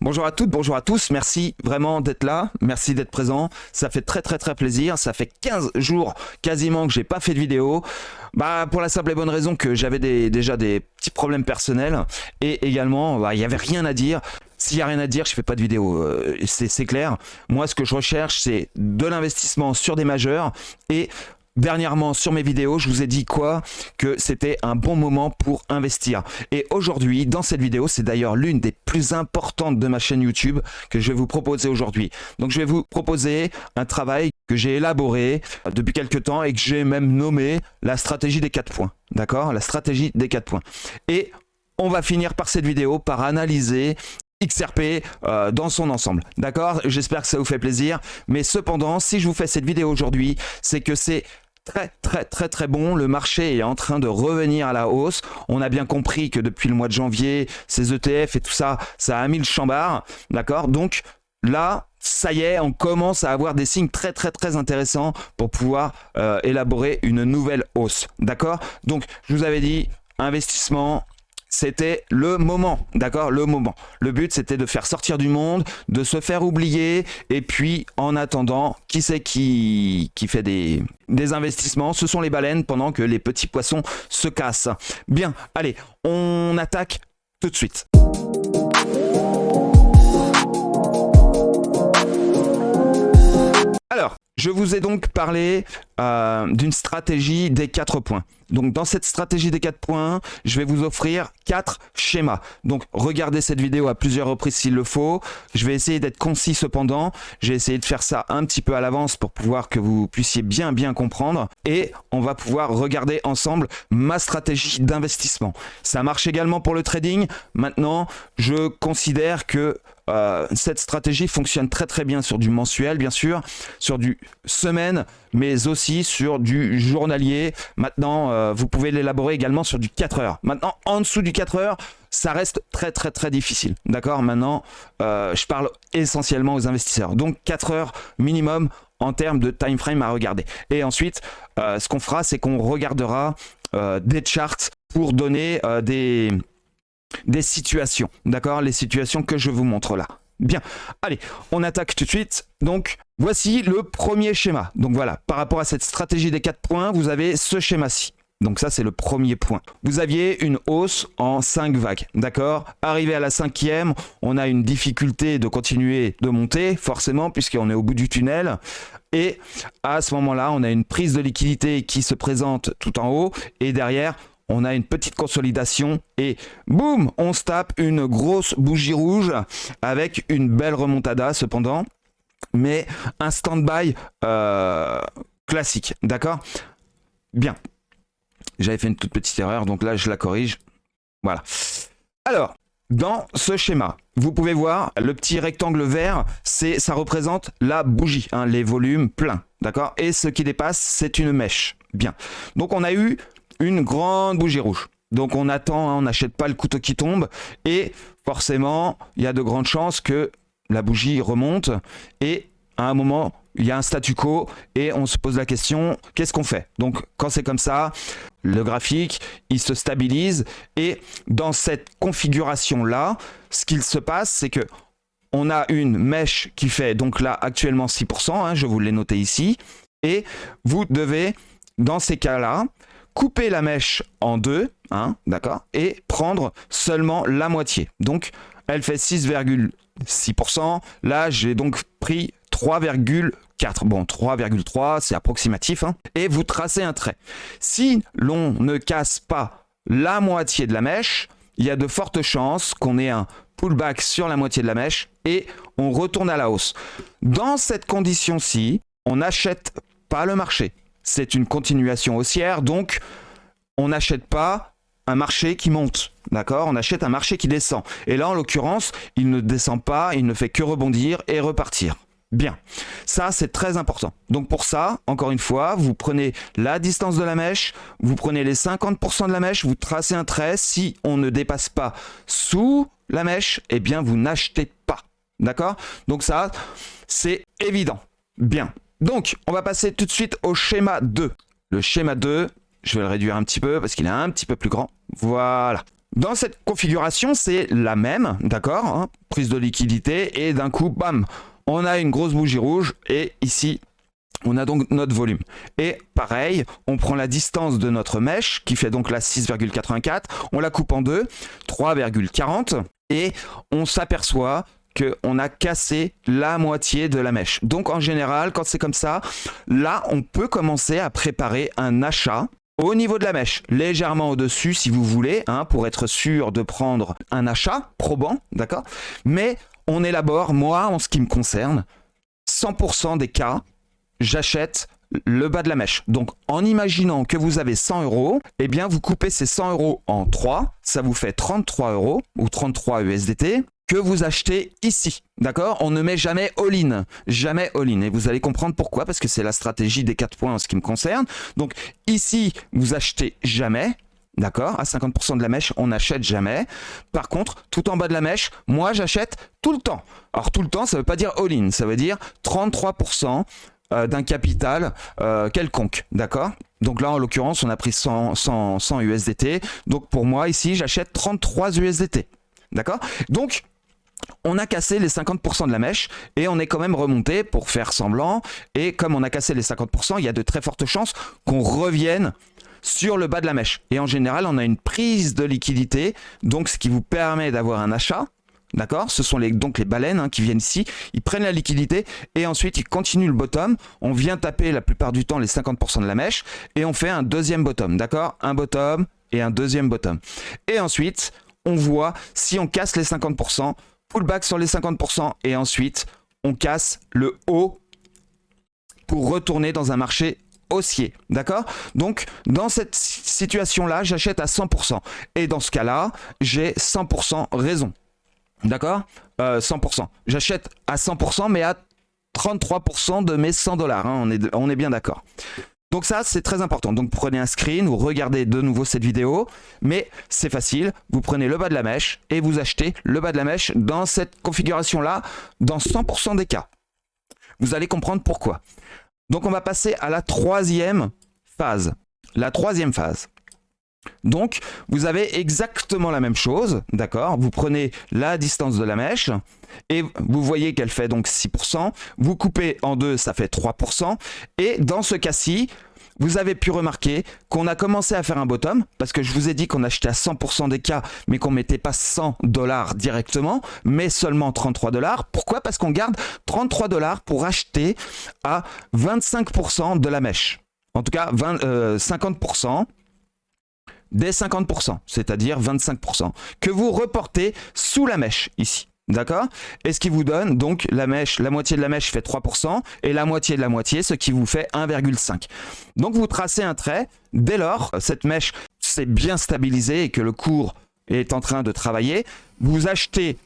Bonjour à toutes, bonjour à tous, merci vraiment d'être là, merci d'être présent, ça fait très plaisir, ça fait 15 jours quasiment que j'ai pas fait de vidéo, pour la simple et bonne raison que j'avais déjà des petits problèmes personnels et également il y avait rien à dire. S'il n'y a rien à dire, je fais pas de vidéo, c'est clair. Moi ce que je recherche c'est de l'investissement sur des majeurs et dernièrement sur mes vidéos, je vous ai dit quoi? Que c'était un bon moment pour investir. Et aujourd'hui, dans cette vidéo, c'est d'ailleurs l'une des plus importantes de ma chaîne YouTube que je vais vous proposer aujourd'hui. Donc je vais vous proposer un travail que j'ai élaboré depuis quelques temps et que j'ai même nommé la stratégie des 4 points. D'accord? La stratégie des 4 points. Et on va finir par cette vidéo par analyser XRP dans son ensemble. D'accord? J'espère que ça vous fait plaisir. Mais cependant, si je vous fais cette vidéo aujourd'hui, c'est que c'est très bon. Le marché est en train de revenir à la hausse. On a bien compris que depuis le mois de janvier, ces ETF et tout ça, ça a mis le chambard. D'accord? Donc là, ça y est, on commence à avoir des signes très intéressants pour pouvoir élaborer une nouvelle hausse. D'accord? Donc je vous avais dit, investissement, c'était le moment, d'accord? Le moment. Le but, c'était de faire sortir du monde, de se faire oublier. Et puis, en attendant, qui c'est qui fait des investissements? Ce sont les baleines pendant que les petits poissons se cassent. Bien, allez, on attaque tout de suite. Alors, je vous ai donc parlé d'une stratégie des 4 points. Donc dans cette stratégie des 4 points, je vais vous offrir 4 schémas. Donc regardez cette vidéo à plusieurs reprises s'il le faut. Je vais essayer d'être concis cependant. J'ai essayé de faire ça un petit peu à l'avance pour pouvoir que vous puissiez bien comprendre. Et on va pouvoir regarder ensemble ma stratégie d'investissement. Ça marche également pour le trading. Maintenant, je considère que cette stratégie fonctionne très bien sur du mensuel, bien sûr, sur du semaine, mais aussi sur du journalier. Maintenant, vous pouvez l'élaborer également sur du 4 heures. Maintenant, en dessous du 4 heures, ça reste très difficile. D'accord? Maintenant, je parle essentiellement aux investisseurs. Donc, 4 heures minimum en termes de time frame à regarder. Et ensuite, ce qu'on fera, c'est qu'on regardera des charts pour donner des situations, d'accord? Les situations que je vous montre là. Bien, allez, on attaque tout de suite. Donc, voici le premier schéma. Donc voilà, par rapport à cette stratégie des 4 points, vous avez ce schéma-ci. Donc ça, c'est le premier point. Vous aviez une hausse en 5 vagues, d'accord? Arrivé à la 5e, on a une difficulté de continuer de monter, forcément, puisqu'on est au bout du tunnel. Et à ce moment-là, on a une prise de liquidité qui se présente tout en haut. Et derrière, on a une petite consolidation et boum, on se tape une grosse bougie rouge avec une belle remontada cependant, mais un stand-by classique, d'accord? Bien, j'avais fait une toute petite erreur, donc là je la corrige, voilà. Alors, dans ce schéma, vous pouvez voir le petit rectangle vert, ça représente la bougie, hein, les volumes pleins, d'accord? Et ce qui dépasse, c'est une mèche. Bien, donc on a eu une grande bougie rouge. Donc on attend, hein, on n'achète pas le couteau qui tombe et forcément il y a de grandes chances que la bougie remonte et à un moment il y a un statu quo et on se pose la question, qu'est-ce qu'on fait? Donc quand c'est comme ça, le graphique il se stabilise et dans cette configuration là, ce qu'il se passe c'est que on a une mèche qui fait donc là actuellement 6%, hein, je vous l'ai noté ici, et vous devez dans ces cas-là couper la mèche en deux, hein, d'accord, et prendre seulement la moitié. Donc, elle fait 6,6%. Là, j'ai donc pris 3,4. Bon, 3,3, c'est approximatif. Hein, et vous tracez un trait. Si l'on ne casse pas la moitié de la mèche, il y a de fortes chances qu'on ait un pullback sur la moitié de la mèche et on retourne à la hausse. Dans cette condition-ci, on n'achète pas le marché. C'est une continuation haussière, donc on n'achète pas un marché qui monte, d'accord? On achète un marché qui descend. Et là, en l'occurrence, il ne descend pas, il ne fait que rebondir et repartir. Bien, ça c'est très important. Donc pour ça, encore une fois, vous prenez la distance de la mèche, vous prenez les 50% de la mèche, vous tracez un trait. Si on ne dépasse pas sous la mèche, eh bien vous n'achetez pas, d'accord? Donc ça, c'est évident. Bien. Donc, on va passer tout de suite au schéma 2. Le schéma 2, je vais le réduire un petit peu parce qu'il est un petit peu plus grand. Voilà. Dans cette configuration, c'est la même, d'accord, hein, prise de liquidité, et d'un coup, bam, on a une grosse bougie rouge, et ici, on a donc notre volume. Et pareil, on prend la distance de notre mèche, qui fait donc la 6,84, on la coupe en deux, 3,40, et on s'aperçoit qu'on a cassé la moitié de la mèche. Donc en général, quand c'est comme ça, là, on peut commencer à préparer un achat au niveau de la mèche, légèrement au-dessus si vous voulez, hein, pour être sûr de prendre un achat probant, d'accord? Mais on élabore, moi, en ce qui me concerne, 100% des cas, j'achète le bas de la mèche. Donc, en imaginant que vous avez 100 €, eh bien, vous coupez ces 100 € en 3, ça vous fait 33 € ou 33 USDT que vous achetez ici. D'accord? On ne met jamais all-in. Jamais all-in. Et vous allez comprendre pourquoi, parce que c'est la stratégie des 4 points en ce qui me concerne. Donc, ici, vous achetez jamais. D'accord? À 50% de la mèche, on n'achète jamais. Par contre, tout en bas de la mèche, moi, j'achète tout le temps. Alors, tout le temps, ça ne veut pas dire all-in. Ça veut dire 33% d'un capital quelconque, d'accord? Donc là, en l'occurrence, on a pris 100 USDT. Donc pour moi, ici, j'achète 33 USDT, d'accord? Donc, on a cassé les 50% de la mèche et on est quand même remonté pour faire semblant. Et comme on a cassé les 50%, il y a de très fortes chances qu'on revienne sur le bas de la mèche. Et en général, on a une prise de liquidité, donc ce qui vous permet d'avoir un achat. D'accord? Ce sont donc les baleines, hein, qui viennent ici, ils prennent la liquidité et ensuite ils continuent le bottom. On vient taper la plupart du temps les 50% de la mèche et on fait un deuxième bottom. D'accord? Un bottom et un deuxième bottom. Et ensuite, on voit si on casse les 50%, pullback sur les 50% et ensuite on casse le haut pour retourner dans un marché haussier. D'accord? Donc, dans cette situation-là, j'achète à 100%. Et dans ce cas-là, j'ai 100% raison. D'accord? 100%. J'achète à 100%, mais à 33% de mes 100 $. Hein, on est bien d'accord. Donc ça, c'est très important. Donc prenez un screen ou regardez de nouveau cette vidéo. Mais c'est facile. Vous prenez le bas de la mèche et vous achetez le bas de la mèche dans cette configuration-là, dans 100% des cas. Vous allez comprendre pourquoi. Donc on va passer à la troisième phase. La troisième phase. Donc, vous avez exactement la même chose, d'accord? Vous prenez la distance de la mèche et vous voyez qu'elle fait donc 6%. Vous coupez en deux, ça fait 3%. Et dans ce cas-ci, vous avez pu remarquer qu'on a commencé à faire un bottom parce que je vous ai dit qu'on achetait à 100% des cas, mais qu'on ne mettait pas 100 $ directement, mais seulement 33 $. Pourquoi? Parce qu'on garde 33 $ pour acheter à 25% de la mèche. En tout cas, 50%. Des 50%, c'est-à-dire 25%, que vous reportez sous la mèche ici. D'accord? Et ce qui vous donne donc la mèche, la moitié de la mèche fait 3% et la moitié de la moitié, ce qui vous fait 1,5. Donc vous tracez un trait. Dès lors, cette mèche s'est bien stabilisée et que le cours est en train de travailler, vous achetez,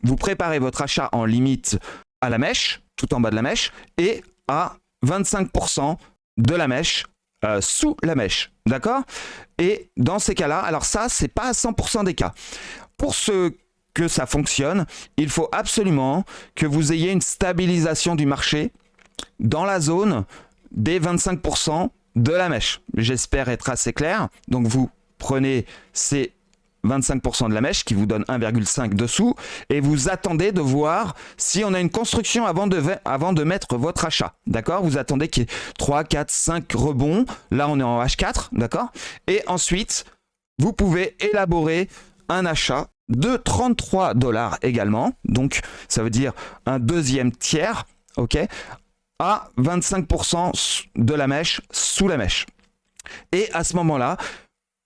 vous préparez votre achat en limite à la mèche, tout en bas de la mèche, et à 25% de la mèche sous la mèche. D'accord? Et dans ces cas-là, alors ça, c'est pas à 100% des cas. Pour que ça fonctionne, il faut absolument que vous ayez une stabilisation du marché dans la zone des 25% de la mèche. J'espère être assez clair. Donc vous prenez ces 25% de la mèche qui vous donne 1,5 dessous et vous attendez de voir si on a une construction avant de mettre votre achat. D'accord? Vous attendez qu'il y ait 3, 4, 5 rebonds. Là, on est en H4. D'accord? Et ensuite, vous pouvez élaborer un achat de 33 $ également. Donc, ça veut dire un deuxième tiers. OK? À 25% de la mèche sous la mèche. Et à ce moment-là,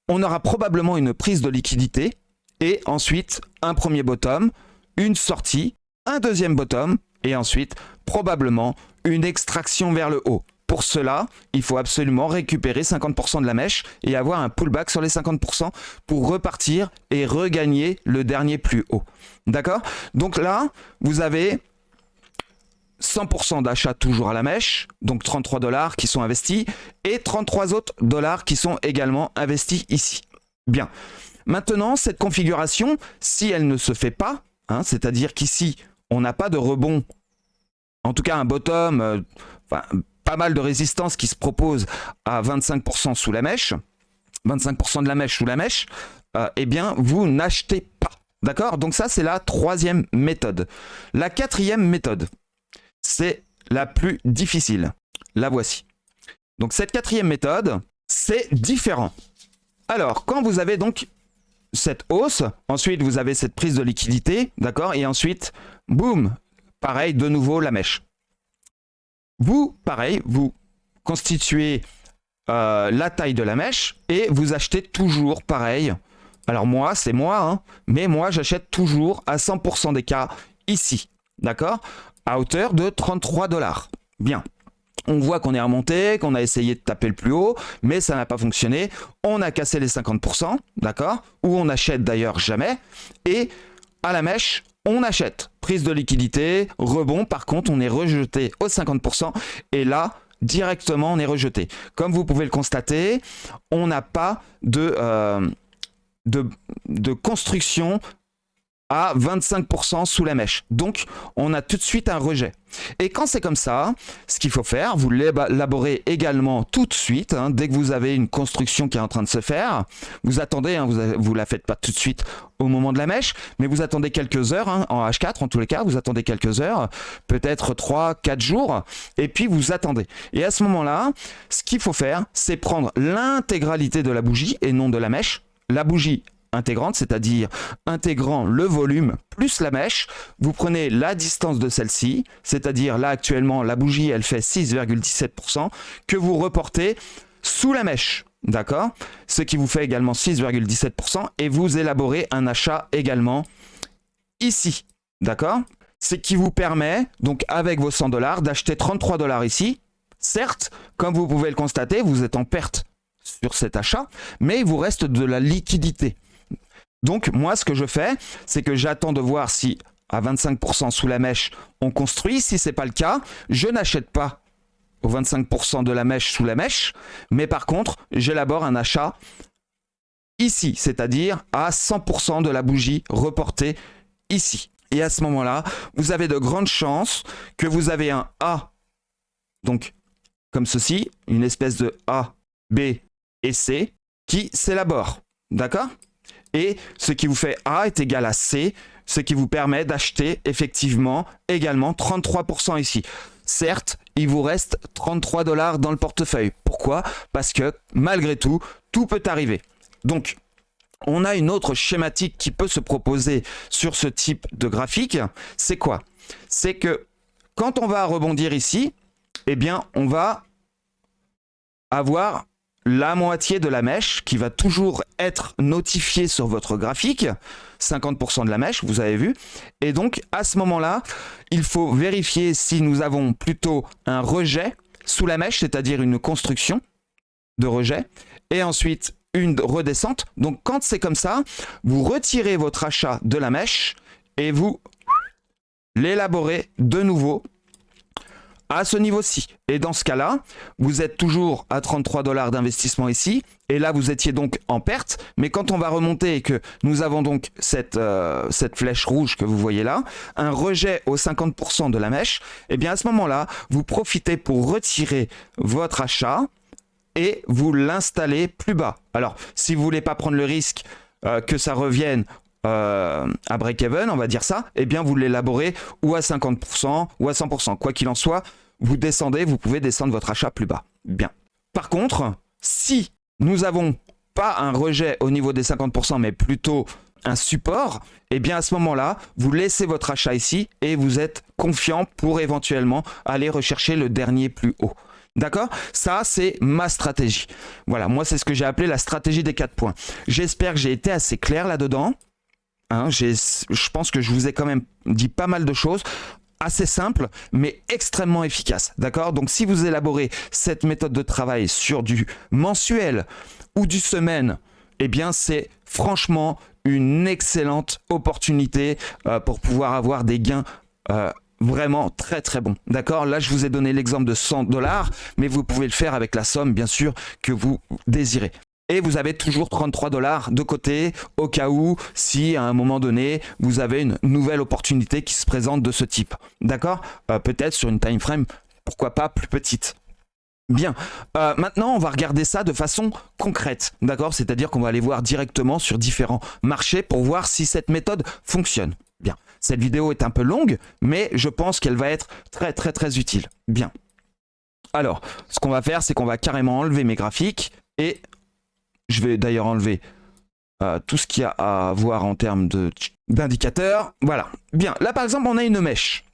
on aura probablement une prise de liquidité et ensuite un premier bottom, une sortie, un deuxième bottom et ensuite probablement une extraction vers le haut. Pour cela, il faut absolument récupérer 50% de la mèche et avoir un pullback sur les 50% pour repartir et regagner le dernier plus haut. D'accord? Donc là, vous avez 100% d'achat toujours à la mèche, donc 33 $ qui sont investis, et 33 autres dollars qui sont également investis ici. Bien. Maintenant, cette configuration, si elle ne se fait pas, hein, c'est-à-dire qu'ici, on n'a pas de rebond, en tout cas un bottom, pas mal de résistance qui se propose à 25% sous la mèche, 25% de la mèche sous la mèche, eh bien, vous n'achetez pas. D'accord? Donc ça, c'est la troisième méthode. La quatrième méthode, c'est la plus difficile. La voici. Donc cette quatrième méthode, c'est différent. Alors, quand vous avez donc cette hausse, ensuite vous avez cette prise de liquidité, d'accord? Et ensuite, boum, pareil, de nouveau la mèche. Vous, pareil, vous constituez la taille de la mèche et vous achetez toujours pareil. Alors moi, c'est moi, hein, mais moi j'achète toujours à 100% des cas ici, d'accord? À hauteur de 33 $. Bien. On voit qu'on est remonté, qu'on a essayé de taper le plus haut, mais ça n'a pas fonctionné. On a cassé les 50%, d'accord? Ou on n'achète d'ailleurs jamais. Et à la mèche, on achète. Prise de liquidité, rebond. Par contre, on est rejeté aux 50%. Et là, directement, on est rejeté. Comme vous pouvez le constater, on n'a pas de construction à 25% sous la mèche. Donc, on a tout de suite un rejet. Et quand c'est comme ça, ce qu'il faut faire, vous l'élaborez également tout de suite. Hein, dès que vous avez une construction qui est en train de se faire, vous attendez, hein, vous la faites pas tout de suite au moment de la mèche, mais vous attendez quelques heures, hein, en H4 en tous les cas, vous attendez quelques heures, peut-être 3-4 jours, et puis vous attendez. Et à ce moment-là, ce qu'il faut faire, c'est prendre l'intégralité de la bougie et non de la mèche. La bougie intégrante, c'est-à-dire intégrant le volume plus la mèche, vous prenez la distance de celle-ci, c'est-à-dire là actuellement la bougie elle fait 6,17%, que vous reportez sous la mèche, d'accord? Ce qui vous fait également 6,17% et vous élaborez un achat également ici, d'accord? Ce qui vous permet donc avec vos 100 $, d'acheter 33 $ ici. Certes, comme vous pouvez le constater, vous êtes en perte sur cet achat, mais il vous reste de la liquidité. Donc moi ce que je fais, c'est que j'attends de voir si à 25% sous la mèche on construit. Si ce n'est pas le cas, je n'achète pas aux 25% de la mèche sous la mèche, mais par contre j'élabore un achat ici, c'est-à-dire à 100% de la bougie reportée ici. Et à ce moment-là, vous avez de grandes chances que vous avez un A, donc comme ceci, une espèce de A, B et C qui s'élabore, d'accord? Et ce qui vous fait A est égal à C, ce qui vous permet d'acheter effectivement également 33% ici. Certes, il vous reste 33 $ dans le portefeuille. Pourquoi? Parce que malgré tout, tout peut arriver. Donc, on a une autre schématique qui peut se proposer sur ce type de graphique. C'est quoi? C'est que quand on va rebondir ici, eh bien, on va avoir la moitié de la mèche qui va toujours être notifiée sur votre graphique, 50% de la mèche, vous avez vu. Et donc, à ce moment-là, il faut vérifier si nous avons plutôt un rejet sous la mèche, c'est-à-dire une construction de rejet, et ensuite une redescente. Donc, quand c'est comme ça, vous retirez votre achat de la mèche et vous l'élaborez de nouveau à ce niveau-ci. Et dans ce cas-là, vous êtes toujours à 33 $ d'investissement ici. Et là, vous étiez donc en perte. Mais quand on va remonter et que nous avons donc cette flèche rouge que vous voyez là, un rejet aux 50% de la mèche, eh bien à ce moment-là, vous profitez pour retirer votre achat et vous l'installez plus bas. Alors, si vous ne voulez pas prendre le risque que ça revienne à break-even, on va dire ça, eh bien vous l'élaborez ou à 50% ou à 100%. Quoi qu'il en soit, vous descendez, vous pouvez descendre votre achat plus bas. Bien. Par contre, si nous n'avons pas un rejet au niveau des 50%, mais plutôt un support, eh bien à ce moment-là, vous laissez votre achat ici et vous êtes confiant pour éventuellement aller rechercher le dernier plus haut. D'accord? Ça, c'est ma stratégie. Voilà, moi, c'est ce que j'ai appelé la stratégie des 4 points. J'espère que j'ai été assez clair là-dedans. Hein, je pense que je vous ai quand même dit pas mal de choses, assez simples, mais extrêmement efficaces. D'accord? Donc, si vous élaborez cette méthode de travail sur du mensuel ou du semaine, eh bien, c'est franchement une excellente opportunité pour pouvoir avoir des gains vraiment très très bons. D'accord? Là, je vous ai donné l'exemple de 100 $, mais vous pouvez le faire avec la somme, bien sûr, que vous désirez. Et vous avez toujours 33 $ de côté au cas où, si à un moment donné, vous avez une nouvelle opportunité qui se présente de ce type. D'accord? Peut-être sur une time frame, pourquoi pas plus petite. Bien, maintenant on va regarder ça de façon concrète, d'accord? C'est-à-dire qu'on va aller voir directement sur différents marchés pour voir si cette méthode fonctionne. Bien, cette vidéo est un peu longue, mais je pense qu'elle va être très utile. Bien. Alors, ce qu'on va faire, c'est qu'on va carrément enlever mes graphiques et je vais d'ailleurs enlever tout ce qu'il y a à voir en termes d'indicateurs. Voilà. Bien, là par exemple, on a une mèche.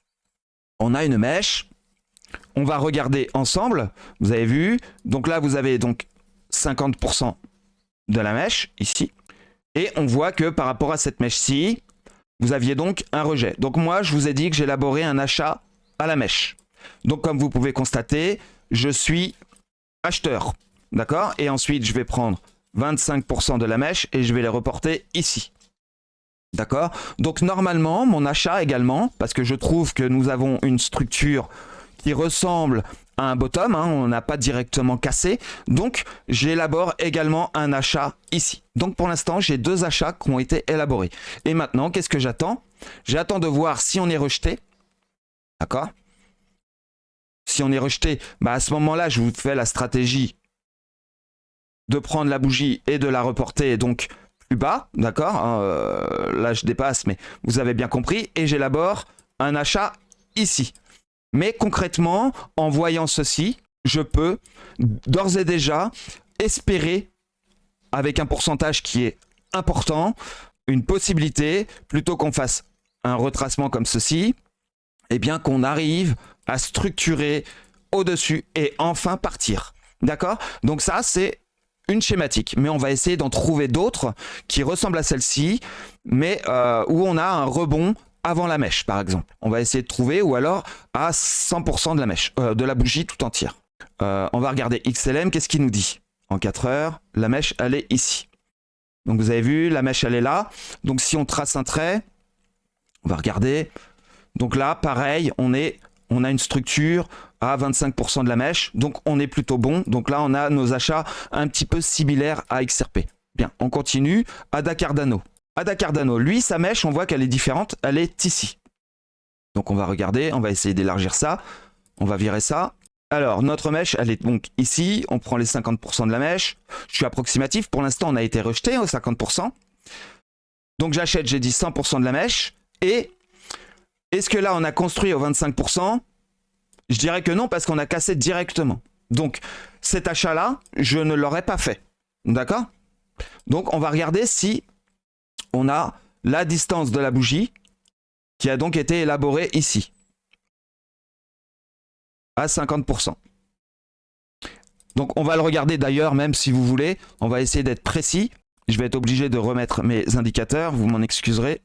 On a une mèche. On va regarder ensemble, vous avez vu, donc là vous avez donc 50% de la mèche ici, et on voit que par rapport à cette mèche-ci, vous aviez donc un rejet. Donc moi je vous ai dit que j'élaborais un achat à la mèche. Donc comme vous pouvez constater, je suis acheteur, d'accord? Et ensuite je vais prendre 25% de la mèche et je vais les reporter ici. D'accord? Donc normalement, mon achat également, parce que je trouve que nous avons une structure qui ressemble à un bottom, hein, on n'a pas directement cassé, donc j'élabore également un achat ici. Donc pour l'instant, j'ai deux achats qui ont été élaborés. Et maintenant, qu'est-ce que j'attends? J'attends de voir si on est rejeté, d'accord? Si on est rejeté, bah à ce moment-là, je vous fais la stratégie de prendre la bougie et de la reporter, donc plus bas, d'accord? Là, je dépasse, mais vous avez bien compris, et j'élabore un achat ici. Mais concrètement, en voyant ceci, je peux d'ores et déjà espérer, avec un pourcentage qui est important, une possibilité, plutôt qu'on fasse un retracement comme ceci, eh bien qu'on arrive à structurer au-dessus et enfin partir. D'accord? Donc ça, c'est une schématique. Mais on va essayer d'en trouver d'autres qui ressemblent à celle-ci, mais où on a un rebond avant la mèche, par exemple. On va essayer de trouver, ou alors à 100% de la mèche, de la bougie tout entière. On va regarder XLM, qu'est-ce qu'il nous dit? En 4 heures, la mèche, elle est ici. Donc vous avez vu, la mèche, elle est là. Donc si on trace un trait, on va regarder. Donc là, pareil, on a une structure à 25% de la mèche, donc on est plutôt bon. Donc là, on a nos achats un petit peu similaires à XRP. Bien, on continue. Ada Cardano. Ada Cardano, lui, sa mèche, on voit qu'elle est différente, elle est ici. Donc on va regarder, on va essayer d'élargir ça, on va virer ça. Alors, notre mèche, elle est donc ici, on prend les 50% de la mèche. Je suis approximatif, pour l'instant, on a été rejeté aux 50%. Donc j'achète, j'ai dit 100% de la mèche. Et est-ce que là, on a construit aux 25%? Je dirais que non, parce qu'on a cassé directement. Donc, cet achat-là, je ne l'aurais pas fait. D'accord? Donc, on va regarder si on a la distance de la bougie qui a donc été élaborée ici à 50%. Donc on va le regarder d'ailleurs, même si vous voulez, on va essayer d'être précis. Je vais être obligé de remettre mes indicateurs, vous m'en excuserez.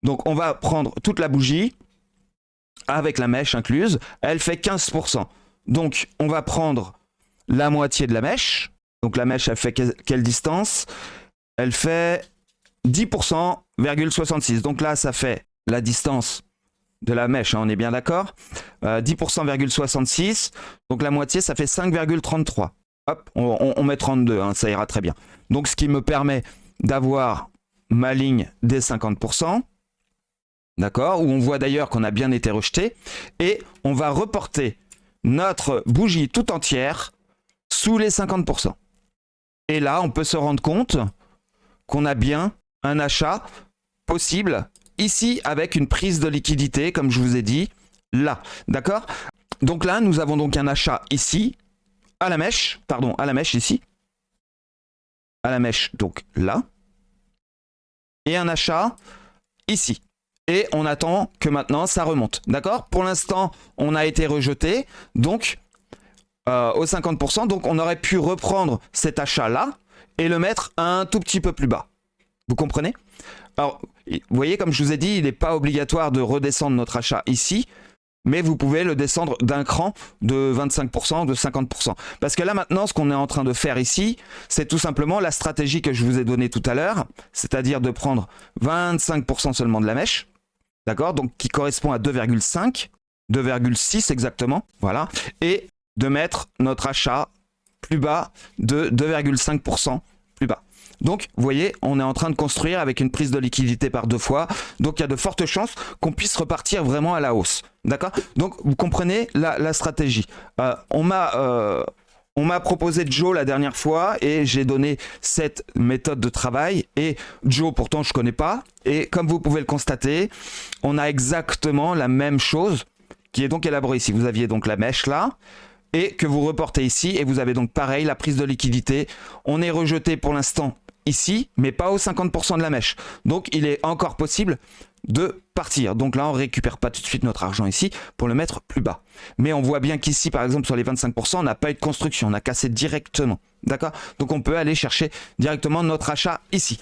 Donc on va prendre toute la bougie avec la mèche incluse, elle fait 15%. Donc on va prendre la moitié de la mèche. Donc la mèche, elle fait quelle distance? Elle fait 10,66. Donc là, ça fait la distance de la mèche, hein, on est bien d'accord. 10,66. Donc la moitié, ça fait 5,33. Hop, on met 32, hein, ça ira très bien. Donc ce qui me permet d'avoir ma ligne des 50%. D'accord, où on voit d'ailleurs qu'on a bien été rejeté. Et on va reporter notre bougie tout entière sous les 50%. Et là, on peut se rendre compte qu'on a bien un achat possible ici avec une prise de liquidité, comme je vous ai dit, là. D'accord? Donc là, nous avons donc un achat ici, à la mèche, pardon, à la mèche ici, à la mèche, donc là, et un achat ici. Et on attend que maintenant ça remonte. D'accord? Pour l'instant, on a été rejeté, donc aux 50%, donc on aurait pu reprendre cet achat-là et le mettre un tout petit peu plus bas. Vous comprenez? Alors, vous voyez, comme je vous ai dit, il n'est pas obligatoire de redescendre notre achat ici, mais vous pouvez le descendre d'un cran de 25%, de 50%. Parce que là, maintenant, ce qu'on est en train de faire ici, c'est tout simplement la stratégie que je vous ai donnée tout à l'heure, c'est-à-dire de prendre 25% seulement de la mèche, d'accord? Donc, qui correspond à 2,5, 2,6 exactement, voilà, et de mettre notre achat plus bas de 2,5% plus bas. Donc, vous voyez, on est en train de construire avec une prise de liquidité par 2 fois. Donc, il y a de fortes chances qu'on puisse repartir vraiment à la hausse. D'accord? Donc, vous comprenez la stratégie. On m'a proposé Joe la dernière fois et j'ai donné cette méthode de travail. Et Joe, pourtant, je connais pas. Et comme vous pouvez le constater, on a exactement la même chose qui est donc élaborée ici. Vous aviez donc la mèche là. Et que vous reportez ici. Et vous avez donc pareil, la prise de liquidité. On est rejeté pour l'instant ici, mais pas aux 50% de la mèche. Donc, il est encore possible de partir. Donc là, on récupère pas tout de suite notre argent ici pour le mettre plus bas. Mais on voit bien qu'ici, par exemple, sur les 25%, on n'a pas eu de construction. On a cassé directement. D'accord? Donc, on peut aller chercher directement notre achat ici.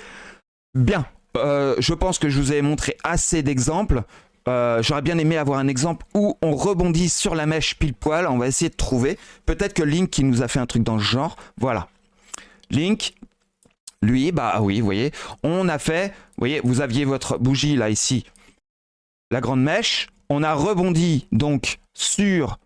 Bien. Je pense que je vous ai montré assez d'exemples. J'aurais bien aimé avoir un exemple où on rebondit sur la mèche pile poil. On va essayer de trouver. Peut-être que Link qui nous a fait un truc dans ce genre. Voilà. Link... Lui, bah oui, vous voyez, on a fait, vous voyez, vous aviez votre bougie là, ici, la grande mèche. On a rebondi donc sur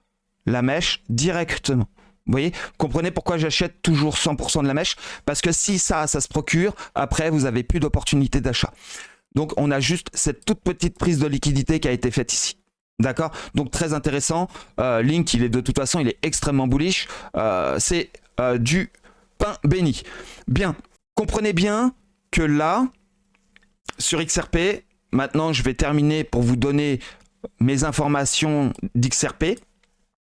la mèche directement. Vous voyez, comprenez pourquoi j'achète toujours 100% de la mèche? Parce que si ça se procure, après, vous n'avez plus d'opportunité d'achat. Donc, on a juste cette toute petite prise de liquidité qui a été faite ici. D'accord? Donc, très intéressant. Link, il est de toute façon, il est extrêmement bullish. C'est du pain béni. Bien. Comprenez bien que là, sur XRP, maintenant je vais terminer pour vous donner mes informations d'XRP.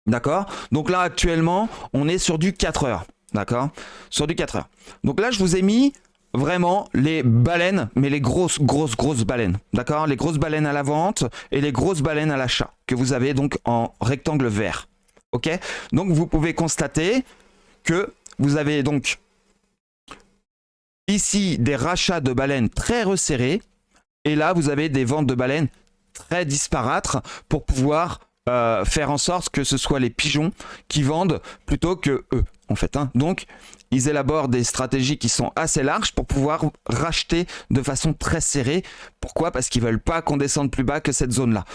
D'accord? Donc là, actuellement, on est sur du 4 heures. D'accord? Sur du 4 heures. Donc là, je vous ai mis vraiment les baleines, mais les grosses baleines. D'accord? Les grosses baleines à la vente et les grosses baleines à l'achat, que vous avez donc en rectangle vert. Ok? Donc vous pouvez constater que vous avez donc ici des rachats de baleines très resserrés. Et là, vous avez des ventes de baleines très disparates pour pouvoir faire en sorte que ce soit les pigeons qui vendent plutôt que eux, en fait. Hein. Donc, ils élaborent des stratégies qui sont assez larges pour pouvoir racheter de façon très serrée. Pourquoi? Parce qu'ils ne veulent pas qu'on descende plus bas que cette zone-là.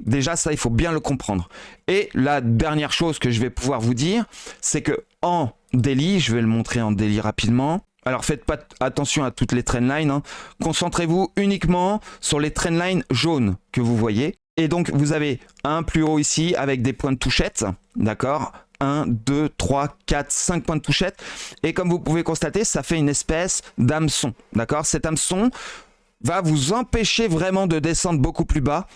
Déjà, ça, il faut bien le comprendre. Et la dernière chose que je vais pouvoir vous dire, c'est que en daily, je vais le montrer en daily rapidement. Alors, faites pas attention à toutes les trendlines. Hein. Concentrez-vous uniquement sur les trendlines jaunes que vous voyez. Et donc, vous avez un plus haut ici avec des points de touchette. D'accord? 1, 2, 3, 4, 5 points de touchette. Et comme vous pouvez constater, ça fait une espèce d'hameçon. D'accord? Cet hameçon va vous empêcher vraiment de descendre beaucoup plus bas.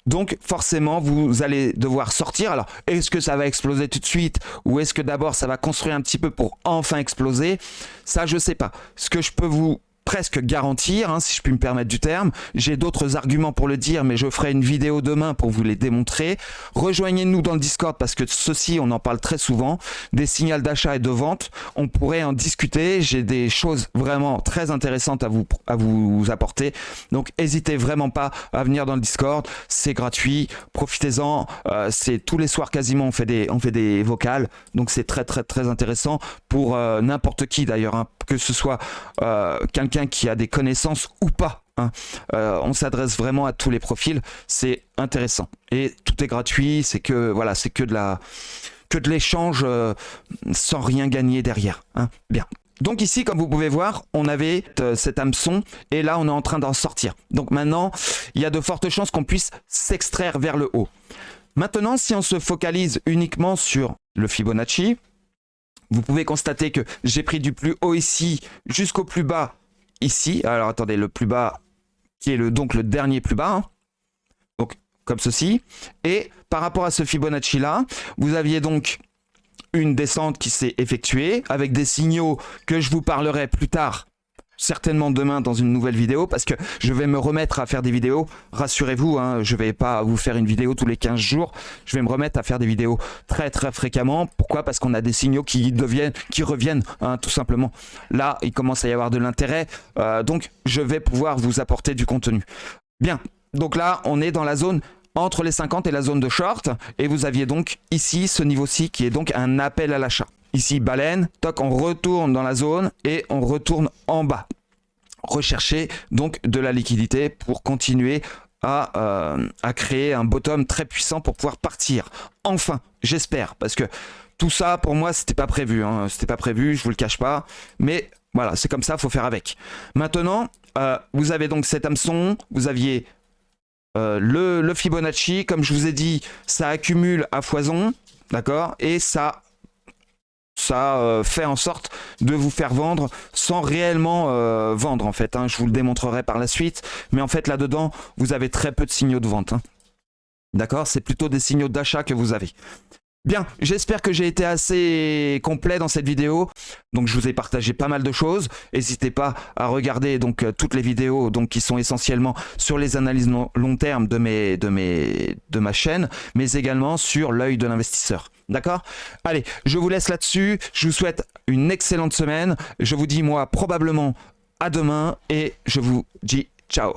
Donc forcément, vous allez devoir sortir. Alors, est-ce que ça va exploser tout de suite ou est-ce que d'abord ça va construire un petit peu pour enfin exploser? Ça, je ne sais pas. Ce que je peux vous presque garantir, hein, si je puis me permettre du terme, j'ai d'autres arguments pour le dire, mais je ferai une vidéo demain pour vous les démontrer. Rejoignez-nous dans le Discord parce que ceci, on en parle très souvent. Des signaux d'achat et de vente, on pourrait en discuter. J'ai des choses vraiment très intéressantes à vous apporter. Donc, n'hésitez vraiment pas à venir dans le Discord. C'est gratuit. Profitez-en. C'est tous les soirs quasiment, on fait des vocales. Donc, c'est très intéressant pour n'importe qui d'ailleurs, hein, que ce soit quelqu'un qui a des connaissances ou pas. Hein. On s'adresse vraiment à tous les profils. C'est intéressant. Et tout est gratuit. C'est que, voilà, c'est que de l'échange sans rien gagner derrière. Hein. Bien. Donc ici, comme vous pouvez voir, on avait cet hameçon et là, on est en train d'en sortir. Donc maintenant, il y a de fortes chances qu'on puisse s'extraire vers le haut. Maintenant, si on se focalise uniquement sur le Fibonacci, vous pouvez constater que j'ai pris du plus haut ici jusqu'au plus bas ici. Alors attendez, le plus bas qui est donc le dernier plus bas. Hein. Donc comme ceci. Et par rapport à ce Fibonacci là, vous aviez donc une descente qui s'est effectuée avec des signaux que je vous parlerai plus tard. Certainement demain dans une nouvelle vidéo parce que je vais me remettre à faire des vidéos. Rassurez-vous, hein, je ne vais pas vous faire une vidéo tous les 15 jours. Je vais me remettre à faire des vidéos très fréquemment. Pourquoi? Parce qu'on a des signaux qui reviennent, hein, tout simplement. Là, il commence à y avoir de l'intérêt. Donc, je vais pouvoir vous apporter du contenu. Bien, donc là, on est dans la zone entre les 50 et la zone de short. Et vous aviez donc ici ce niveau-ci qui est donc un appel à l'achat. Ici, baleine, toc, on retourne dans la zone et on retourne en bas. Rechercher donc de la liquidité pour continuer à créer un bottom très puissant pour pouvoir partir. Enfin, j'espère, parce que tout ça, pour moi, c'était pas prévu. Hein. C'était pas prévu, je vous le cache pas. Mais Voilà, c'est comme ça, il faut faire avec. Maintenant, vous avez donc cet hameçon, vous aviez le Fibonacci, comme je vous ai dit, ça accumule à foison, d'accord, et ça fait en sorte de vous faire vendre sans réellement vendre en fait, hein. Je vous le démontrerai par la suite, mais en fait là-dedans, vous avez très peu de signaux de vente, hein. D'accord, c'est plutôt des signaux d'achat que vous avez. Bien, j'espère que j'ai été assez complet dans cette vidéo. Donc je vous ai partagé pas mal de choses. N'hésitez pas à regarder donc toutes les vidéos donc qui sont essentiellement sur les analyses long terme de ma chaîne, mais également sur l'œil de l'investisseur. D'accord? Allez, je vous laisse là-dessus. Je vous souhaite une excellente semaine. Je vous dis moi probablement à demain et je vous dis ciao.